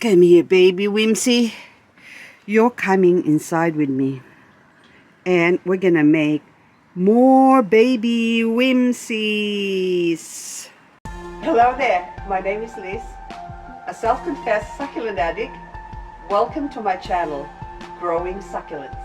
Come here, baby Whimsy. You're coming inside with me. And we're gonna make more baby Whimsies. Hello there, my name is Liz, a self-confessed succulent addict. Welcome to my channel, Growing Succulents.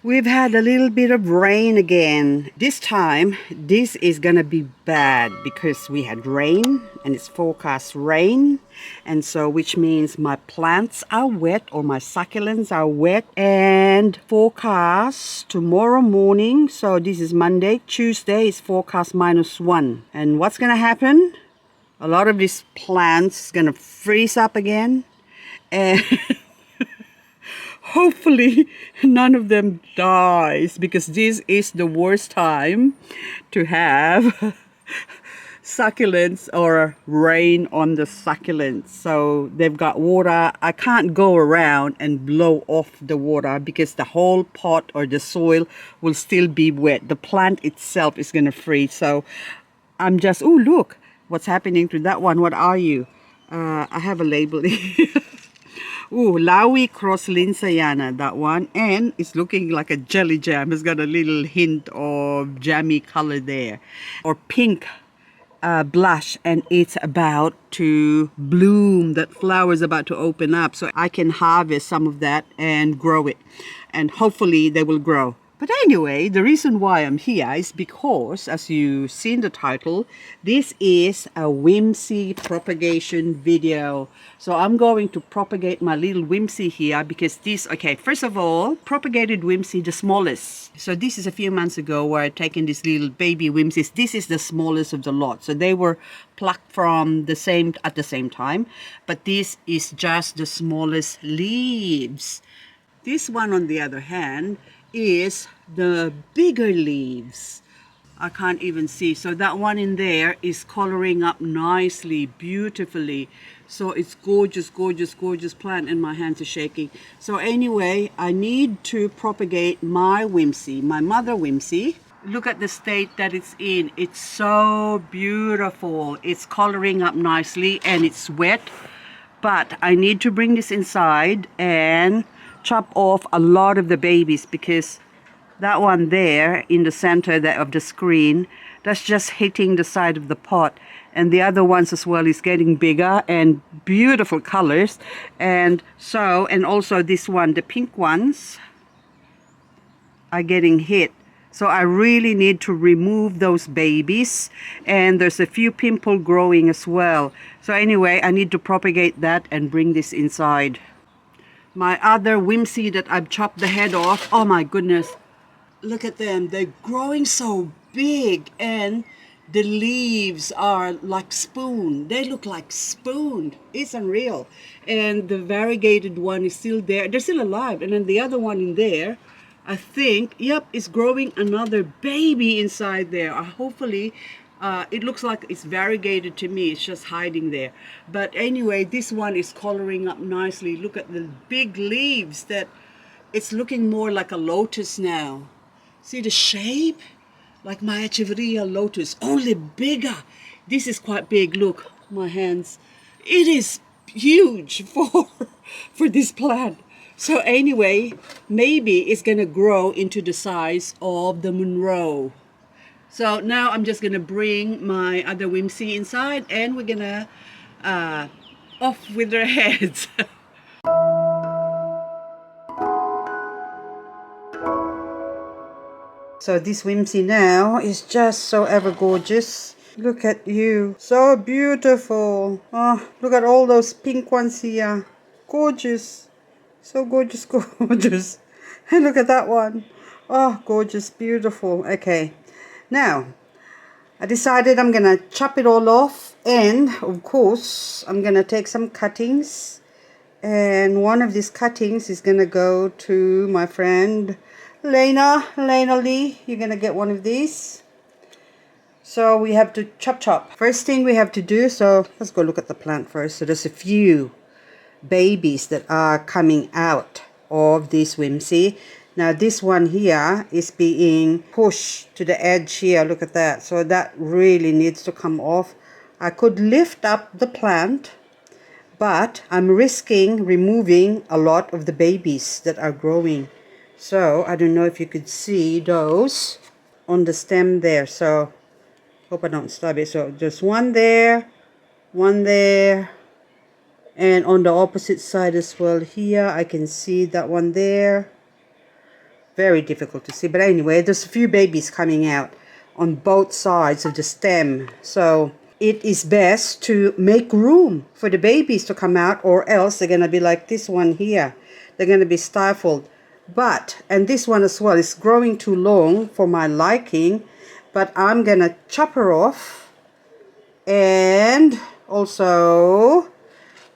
We've had a little bit of rain again. This time, this is gonna be bad because we had rain and it's forecast rain. And so, which means my plants are wet or my succulents are wet and forecast tomorrow morning. So this is Monday, Tuesday is forecast -1. And what's gonna happen? A lot of these plants is gonna freeze up again. And hopefully none of them dies, because this is the worst time to have succulents or rain on the succulents. So they've got water. I can't go around and blow off the water because the whole pot or the soil will still be wet. The plant itself is going to freeze. So I'm just, oh look what's happening to that one. What are you? I have a label here. Ooh, Laui Cross Linsayana, that one. And it's looking like a jelly jam. It's got a little hint of jammy color there. Or pink blush, and it's about to bloom. That flower is about to open up. So I can harvest some of that and grow it. And hopefully they will grow. But anyway, the reason why I'm here is because, as you see in the title, this is a Whimsy propagation video. So I'm going to propagate my little Whimsy here because this, okay, first of all, propagated Whimsy, the smallest. So this is a few months ago where I've taken these little baby Whimsies. This is the smallest of the lot. So they were plucked from the same, at the same time. But this is just the smallest leaves. This one, on the other hand, is the bigger leaves. I can't even see. So that one in there is coloring up nicely, beautifully. So it's gorgeous, gorgeous, gorgeous plant, and my hands are shaking. So anyway, I need to propagate my Whimsy, my mother Whimsy. Look at the state that it's in. It's so beautiful. It's coloring up nicely and it's wet. But I need to bring this inside and chop off a lot of the babies, because that one there in the center of the screen, that's just hitting the side of the pot, and the other ones as well is getting bigger and beautiful colors. And so, and also this one, the pink ones are getting hit. So I really need to remove those babies, and there's a few pimple growing as well. So anyway, I need to propagate that and bring this inside. My other Whimsy that I've chopped the head off, oh my goodness, look at them. They're growing so big, and the leaves are like spoon. They look like spoon. It's unreal. And the variegated one is still there. They're still alive. And then the other one in there, I think, yep, is growing another baby inside there. Hopefully, it looks like it's variegated to me. It's just hiding there. But anyway, this one is coloring up nicely. Look at the big leaves. That it's looking more like a lotus now. See the shape? Like my Echeveria lotus, only bigger. This is quite big. Look, my hands. It is huge for this plant. So anyway, maybe it's gonna grow into the size of the Monroe. So now I'm just gonna bring my other Whimsy inside, and we're gonna off with their heads. So this Whimsy now is just so ever gorgeous. Look at you, so beautiful. Oh, look at all those pink ones here. Gorgeous, so gorgeous, gorgeous. And look at that one. Oh, gorgeous, beautiful. Okay. Now, I decided I'm going to chop it all off, and of course, I'm going to take some cuttings, and one of these cuttings is going to go to my friend Lena Lee. You're going to get one of these. So we have to chop. First thing we have to do, so let's go look at the plant first. So there's a few babies that are coming out of this Whimsy. Now this one here is being pushed to the edge here. Look at that. So that really needs to come off. I could lift up the plant, but I'm risking removing a lot of the babies that are growing. So I don't know if you could see those on the stem there. So hope I don't stub it. So just one there, and on the opposite side as well here, I can see that one there. Very difficult to see, but anyway, there's a few babies coming out on both sides of the stem. So it is best to make room for the babies to come out, or else they're gonna be like this one here. They're gonna be stifled. But, and this one as well is growing too long for my liking, but I'm gonna chop her off and also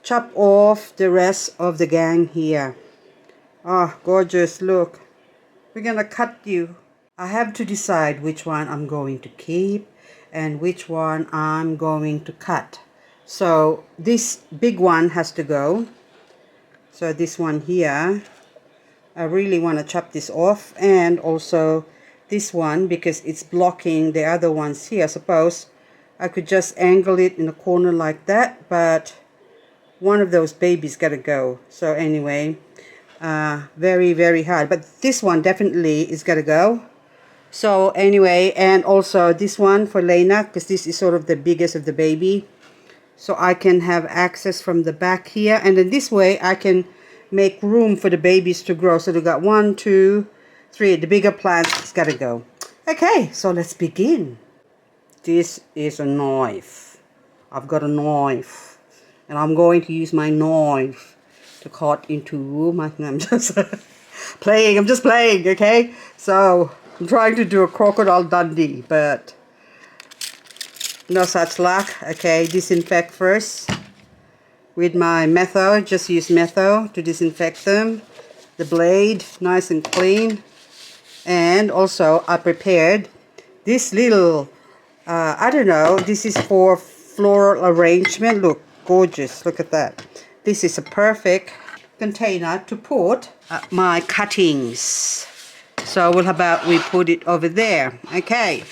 chop off the rest of the gang here. Oh, gorgeous, look. We're gonna cut you. I have to decide which one I'm going to keep and which one I'm going to cut. So this big one has to go. So this one here, I really want to chop this off, and also this one because it's blocking the other ones here. Suppose I could just angle it in a corner like that, but one of those babies gotta go. So anyway, very hard, but this one definitely is gotta go. So anyway, and also this one for Lena, because this is sort of the biggest of the baby, so I can have access from the back here, and then this way I can make room for the babies to grow. So we got 1, 2, 3. The bigger plants is gotta go. Okay, so let's begin. This is a knife. I've got a knife, and I'm going to use my knife to cut into my, I'm just playing, okay? So I'm trying to do a Crocodile Dundee, but no such luck. Okay, disinfect first with my metho. Just use metho to disinfect them. The blade, nice and clean. And also I prepared this little, I don't know, this is for floral arrangement. Look, gorgeous, look at that. This is a perfect container to put my cuttings. So how about we put it over there? Okay,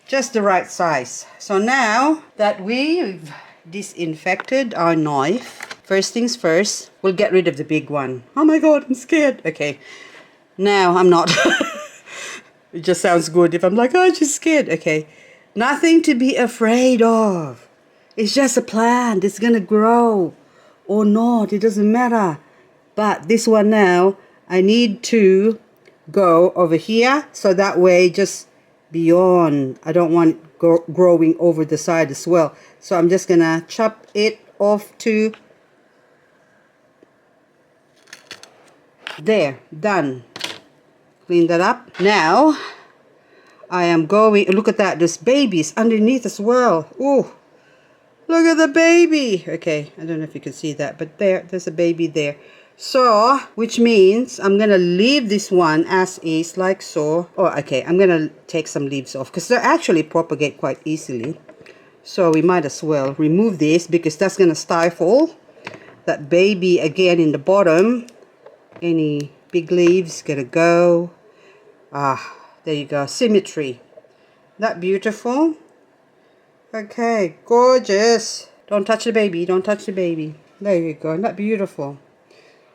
just the right size. So now that we've disinfected our knife, first things first, we'll get rid of the big one. Oh my god, I'm scared. Okay, now I'm not. It just sounds good if I'm like, oh, she's scared. Okay, nothing to be afraid of. It's just a plant. It's gonna grow or not, it doesn't matter. But this one now, I need to go over here, so that way just beyond. I don't want it growing over the side as well. So I'm just gonna chop it off to there. Done. Clean that up. Now I am going, look at that, there's babies underneath as well. Ooh, look at the baby. Okay, I don't know if you can see that, but there's a baby there. So, which means I'm gonna leave this one as is, like so. Oh, okay, I'm gonna take some leaves off because they actually propagate quite easily. So we might as well remove this because that's gonna stifle that baby again in the bottom. Any big leaves gotta go. Ah, there you go, symmetry. That beautiful? Okay, gorgeous. Don't touch the baby, don't touch the baby. There you go, isn't that beautiful?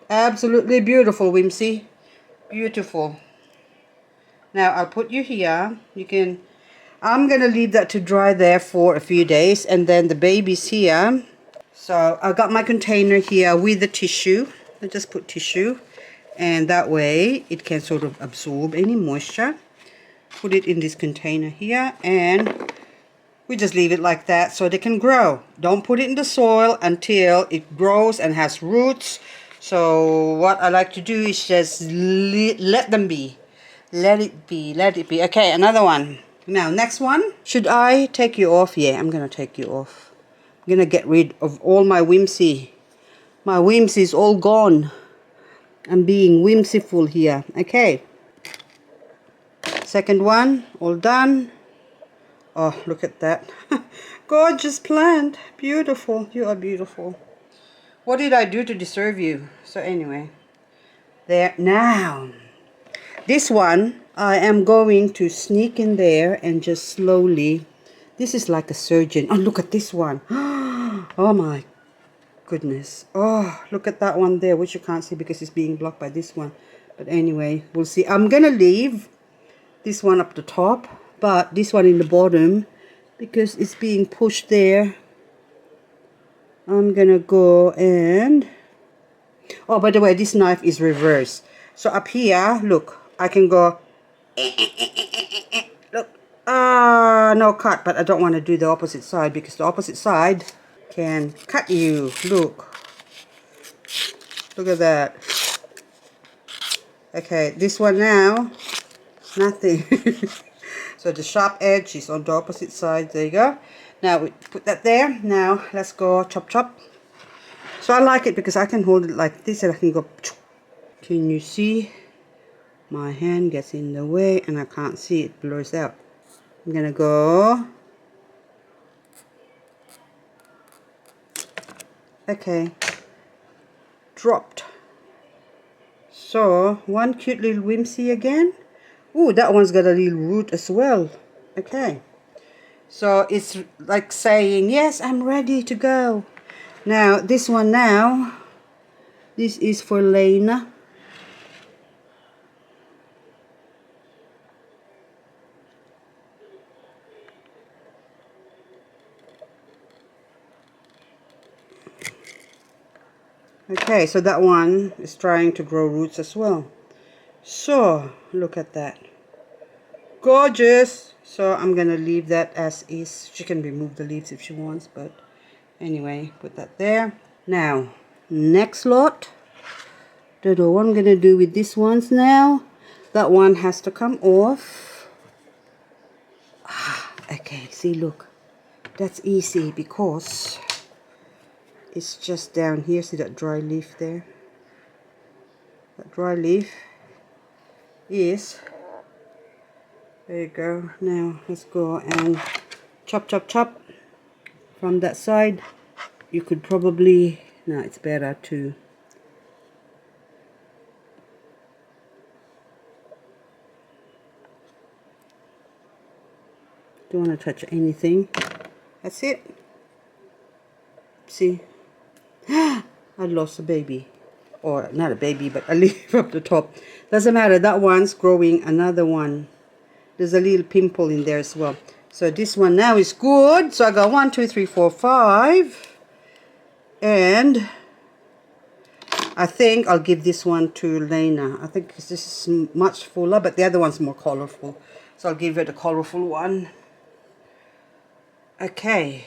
Absolutely beautiful, Whimsy. Beautiful. Now I'll put you here. You can, I'm gonna leave that to dry there for a few days, and then the baby's here. So I got my container here with the tissue. I just put tissue, and that way it can sort of absorb any moisture. Put it in this container here, and we just leave it like that so they can grow. Don't put it in the soil until it grows and has roots. So what I like to do is just let them be. Let it be, let it be. Okay, another one. Now, next one. Should I take you off? Yeah, I'm gonna take you off. I'm gonna get rid of all my whimsy. My whimsy is all gone. I'm being whimsyful here. Okay. Second one, all done. Oh, look at that. Gorgeous plant. Beautiful. You are beautiful. What did I do to deserve you? So anyway, there. Now, This one, I am going to sneak in there and just slowly. This is like a surgeon. Oh, look at this one. Oh my goodness. Oh, look at that one there, which you can't see because it's being blocked by this one. But anyway, we'll see. I'm going to leave this one up the top, but this one in the bottom, because it's being pushed there. I'm going to go and... Oh, by the way, this knife is reversed. So up here, look, I can go... Look, no cut, but I don't want to do the opposite side because the opposite side can cut you. Look at that. Okay, this one now, nothing. So the sharp edge is on the opposite side. There you go. Now we put that there. Now let's go chop chop. So I like it because I can hold it like this and I can go. Can you see? My hand gets in the way and I can't see, it blurs out. I'm gonna go. Okay. Dropped. So one cute little whimsy again. Ooh, that one's got a little root as well. Okay. So it's like saying, yes, I'm ready to go. Now this one now. This is for Lena. Okay, so that one is trying to grow roots as well. So, look at that. Gorgeous! So, I'm going to leave that as is. She can remove the leaves if she wants, but anyway, put that there. Now, next lot. Don't know what I'm going to do with these ones now. That one has to come off. Okay, see, look. That's easy because... it's just down here. See that dry leaf there? That dry leaf is... there you go. Now let's go and chop chop chop from that side. You could probably... no, it's better to... don't want to touch anything. That's it. See? I lost a baby. Or not a baby, but a leaf up the top. Doesn't matter, that one's growing another one. There's a little pimple in there as well. So this one now is good. So I got 1, 2, 3, 4, 5. And I think I'll give this one to Lena. I think this is much fuller, but the other one's more colorful. So I'll give her the colorful one. Okay.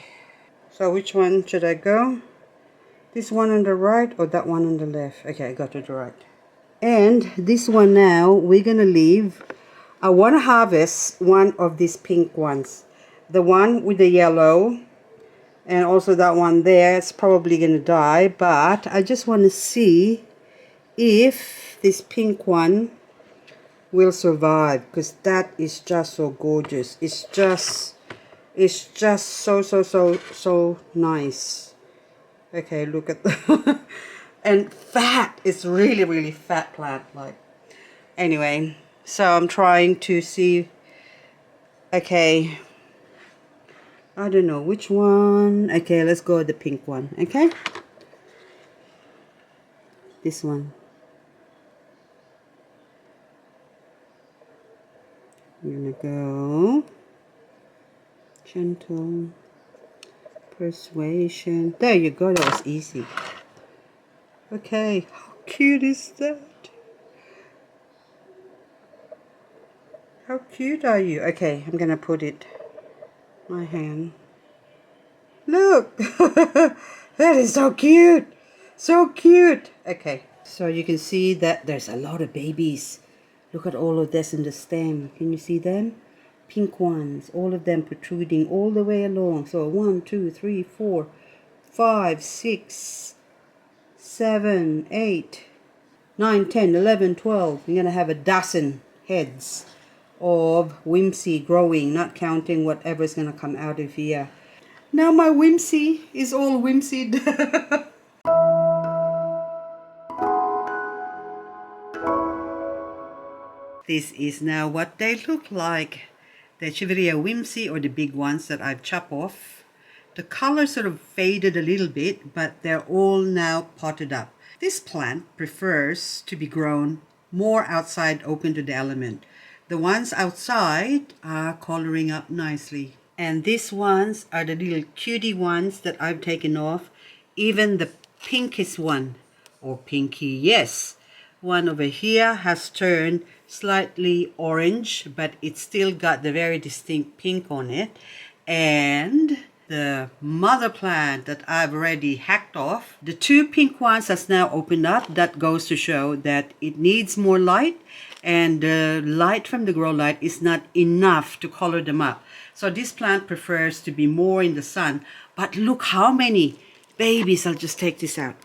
So which one should I go? This one on the right or that one on the left? Okay, I got to the right. And this one now, we're going to leave. I want to harvest one of these pink ones. The one with the yellow. And also that one there. It's probably going to die. But I just want to see if this pink one will survive. Because that is just so gorgeous. It's just so nice. Okay, look at that. And fat. It's really fat plant. Like, anyway, so I'm trying to see. Okay, I don't know which one. Okay, let's go with the pink one. Okay, this one. I'm gonna go gentle persuasion. There you go. That was easy. Okay, how cute is that? How cute are you? Okay, I'm gonna put it my hand. Look. That is so cute. So cute. Okay, so you can see that there's a lot of babies. Look at all of this in the stem. Can you see them? Pink ones, all of them protruding all the way along. So 1, 2, 3, 4, 5, 6, 7, 8, 9, 10, 11, 12. You're gonna have a dozen heads of whimsy growing, not counting whatever's gonna come out of here. Now my whimsy is all whimsied. This is now what they look like. The Echeveria Whimsy, or the big ones that I've chopped off. The color sort of faded a little bit, but they're all now potted up. This plant prefers to be grown more outside, open to the element. The ones outside are coloring up nicely. And these ones are the little cutie ones that I've taken off. Even the pinkiest one, or pinky, yes. One over here has turned slightly orange, but it's still got the very distinct pink on it. And the mother plant that I've already hacked off, the two pink ones has now opened up. That goes to show that it needs more light, and the light from the grow light is not enough to color them up. So this plant prefers to be more in the sun. But look how many babies. I'll just take this out.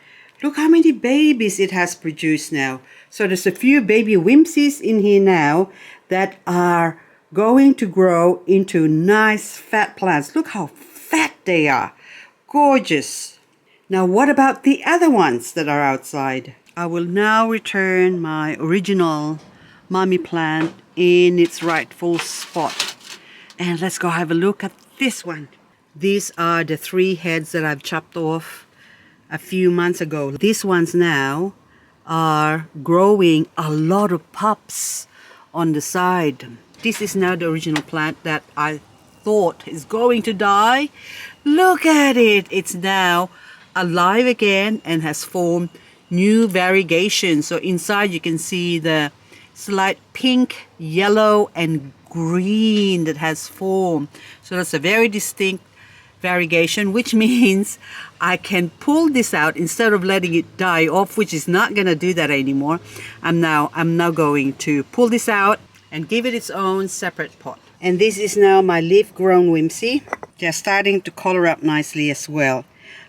Look how many babies it has produced now. So there's a few baby whimsies in here now that are going to grow into nice fat plants. Look how fat they are. Gorgeous. Now what about the other ones that are outside? I will now return my original mommy plant in its rightful spot. And let's go have a look at this one. These are the 3 heads that I've chopped off a few months ago. These ones now are growing a lot of pups on the side. This is now the original plant that I thought is going to die. Look at it. It's now alive again and has formed new variegation. So inside you can see the slight pink, yellow and green that has formed. So that's a very distinct variegation, which means I can pull this out instead of letting it die off, which is not going to do that anymore. I'm now going to pull this out and give it its own separate pot. And this is now my leaf grown whimsy. They're starting to color up nicely as well.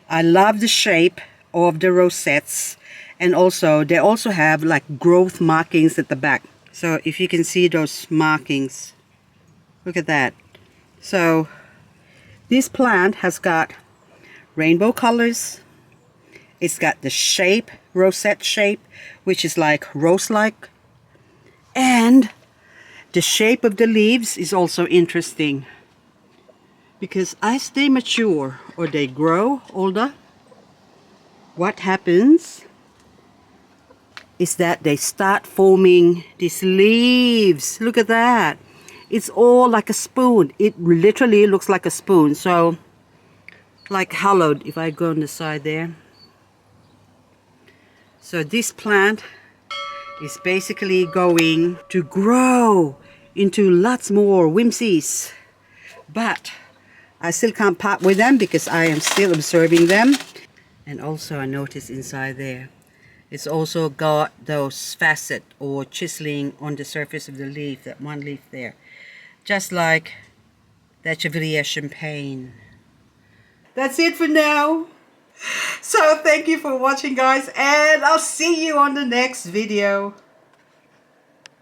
I love the shape of the rosettes, and also they also have like growth markings at the back. So if you can see those markings, look at that. So this plant has got rainbow colors. It's got the shape, rosette shape, which is like rose-like. And the shape of the leaves is also interesting, because as they mature or they grow older, what happens is that they start forming these leaves. Look at that. It's all like a spoon. It literally looks like a spoon. So, like hollowed, if I go on the side there. So this plant is basically going to grow into lots more whimsies. But I still can't part with them because I am still observing them. And also I noticed inside there, it's also got those facet or chiseling on the surface of the leaf, that one leaf there. Just like the Echeveria champagne. That's it for now. So thank you for watching, guys, and I'll see you on the next video.